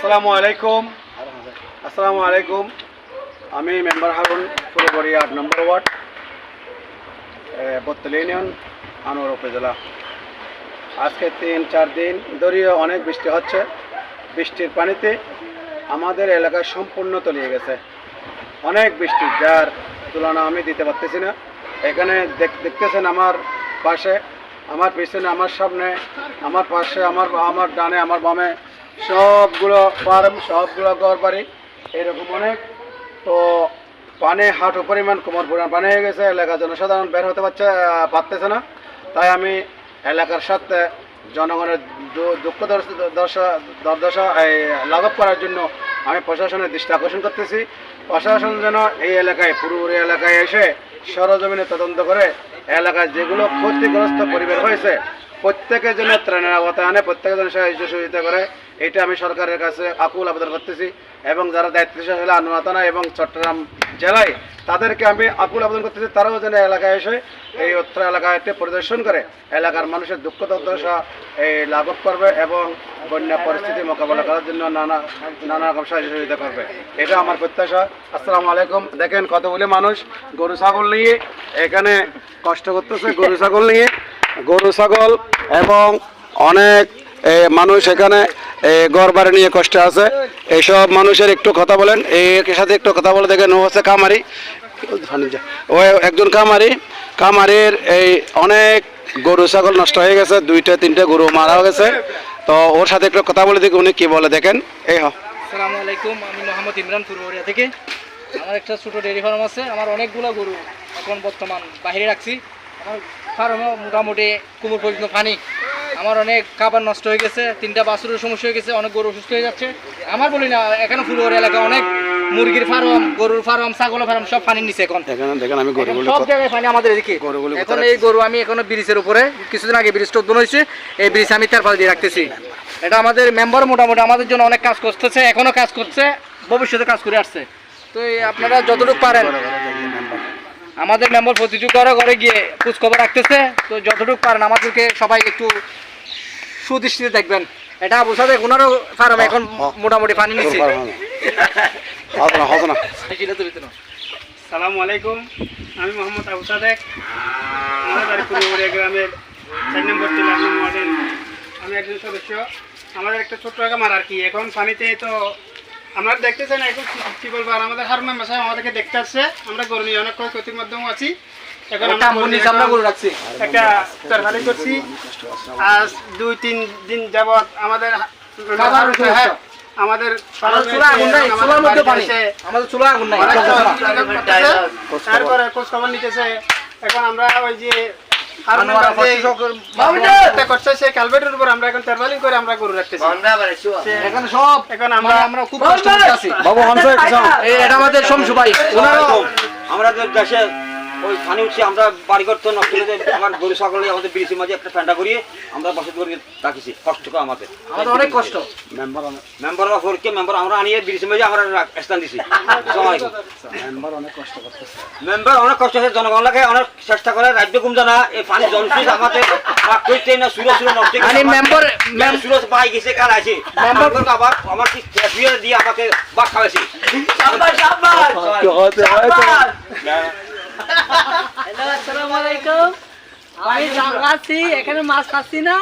আসসালামু আলাইকুম। আমি মেম্বার হারুন, ফুলবাড়ি ৮ নম্বর ওয়ার্ড, বত্তলী ইউনিয়ন, আনোয়ার উপজেলা। আজকে ৩-৪ দিন ধরে অনেক বৃষ্টি হচ্ছে। বৃষ্টির পানিতে আমাদের এলাকায় সম্পূর্ণ তলিয়ে গেছে। অনেক বৃষ্টি, যার তুলনা আমি দিতে পারতেছি না। এখানে দেখতেছেন আমার পাশে, আমার পিছনে, আমার সামনে, আমার পাশে, আমার ডানে, আমার বামে সবগুলো ফার্ম, সবগুলো ঘর বাড়ি, এরকম অনেক। তো পানি হাঁটু পরিমাণ, কোমর পরিমাণ পানি হয়ে গেছে। এলাকার জনসাধারণ বের হতে পারতেছে না। তাই আমি এলাকার সাথে জনগণের দুঃখ দুর্দশা লাঘব করার জন্য আমি প্রশাসনের দৃষ্টি আকর্ষণ করতেছি। প্রশাসন যেন এই এলাকায়, পুরোপুরি এলাকায় এসে সরজমিনে তদন্ত করে এলাকায় যেগুলো ক্ষতিগ্রস্ত পরিবার হয়েছে প্রত্যেকের জন্য ত্রাণের আওতায় আনে, প্রত্যেকের জন্য সাহায্য সহযোগিতা করে। এটা আমি সরকারের কাছে আকুল আবেদন করতেছি এবং যারা দায়িত্বশীল আনোয়ার থানা এবং চট্টগ্রাম জেলায় তাদেরকে আমি আকুল আবেদন করতেছি, তারাও যেন এলাকায় এসে এই অত্র এলাকায় পরিদর্শন করে এলাকার মানুষের দুঃখ দুর্দশা লাঘব করবে এবং বন্যা পরিস্থিতি মোকাবেলা করার জন্য নানা রকম সাহায্য সহযোগিতা করবে। এটা আমার প্রত্যাশা। আসসালামু আলাইকুম। দেখেন কতগুলি মানুষ গরু ছাগল নিয়ে এখানে কষ্ট করতেছে, গরু ছাগল এবং অনেক মানুষ এখানে ঘর বাড়ি নিয়ে কষ্টে আছে। এইসব মানুষের একটু কথা বলেন, এর সাথে একটু কথা বলে দেখেন। ও হচ্ছে কামারি, ও একজন কামারির এই অনেক গরু ছাগল নষ্ট হয়ে গেছে, 2-3টে গরু মারা গেছে। তো ওর সাথে একটু কথা বলে দেখি উনি কি বলে, দেখেন। আসসালামু আলাইকুম। আমি মোহাম্মদ ইমরান, ফুলবাড়িয়া থেকে। আমার একটা ছোটো ডেয়ারি ফার্ম আছে। আমার অনেকগুলো গরু এখন বর্তমান বাইরে রাখছি। আমার ফার্মে মোটামুটি কোমর পর্যন্ত পানি। আমার অনেক খাবার নষ্ট হয়ে গেছে, 3টা বাছুরের সমস্যা হয়ে গেছে, অনেক গরু অসুস্থ হয়ে যাচ্ছে। আমার বলি না, এখানে ফুলবাড়ি এলাকা অনেক মুরগির ফার্ম, গরুর ফার্ম, ছাগলের ফার্ম সব পানির নিচে। এখন দেখেন আমি সব জায়গায় পানি আমাদের এদিকে। এখন এই গরু আমি এখনো ব্রিজের উপরে, কিছুদিন আগে ব্রিজটা উদ্বোধন হয়েছে, এই ব্রিজ আমি তেরপাল দিয়ে রাখতেছি। এটা আমাদের মেম্বার মোটামুটি আমাদের জন্য অনেক কাজ করতেছে, এখনো কাজ করছে, ভবিষ্যতে কাজ করে আসছে। তো আপনারা যতটুকু পারেন, আমাদের মেম্বার প্রতিটি ঘরে গিয়ে খোঁজ খবর রাখতেছে। তো যতটুকু পারেন আমাদেরকে সবাই একটু সুদৃষ্টিতে দেখবেন। এটা বোঝা যায় ওনারও ফার্ম এখন মোটামুটি পানি নিচ্ছে। সালামু আলাইকুম। আমি মোহাম্মদ আবু সাদেক, আমাদের বাড়ি ফুলবাড়িয়া গ্রামের 4 নম্বর 3 নম্বর ওয়ার্ডের আমি একজন সদস্য। আমাদের একটা ছোট্ট খামার আর কি। এখন পানিতে তো আপনারা দেখতেছেন, এখন কি বলবো, আর আমাদের হার মেম্বার সাহেব আমাদেরকে দেখতে আসছে। আমরা গরু নিয়ে অনেক ক্ষয়ক্ষতির মাধ্যমে আছি। এখন আমরা গরু রাখছি, একটা তরকারি করছি। আজ 2-3 দিন যাবৎ আমাদের তারপরে খোঁজ খবর নিতেছে। এখন আমরা ওই যে করছে ক্যালভেটের উপর আমরা এখন টারবালিং করে আমরা গরু রাখতেছি। এখন আমরা খুব কষ্ট করতেছি। এটা আমাদের শমসু ভাই, আমরা দেশে ওই পানি উঠছে, আমরা বাড়িঘর তো নষ্ট করে আমার গরু ছাগলে আমাদের ব্রিজের মাঝে একটা ফ্যান্টা করিয়ে আমরা বসত করে রাখিছি। কষ্ট করে আমাদের অনেক কষ্ট। মেম্বার আমরা আনিয়ে ব্রিজের মাঝে আমরা স্থান দিছি। মেম্বার অনেক কষ্ট করছে, জনগণকে অনেক চেষ্টা করে। রাজ্য গুম জানা এই পানি জলফিস আমাদের না সুরো নষ্ট সুরজ পাই গেছে, কাল আছে মেম্বার আবার আমার দিয়ে আমাকে বাদ খাওয়াইছি। আসসালামু আলাইকুম। আমি আছি এখানে, মাছ খাচ্ছি না।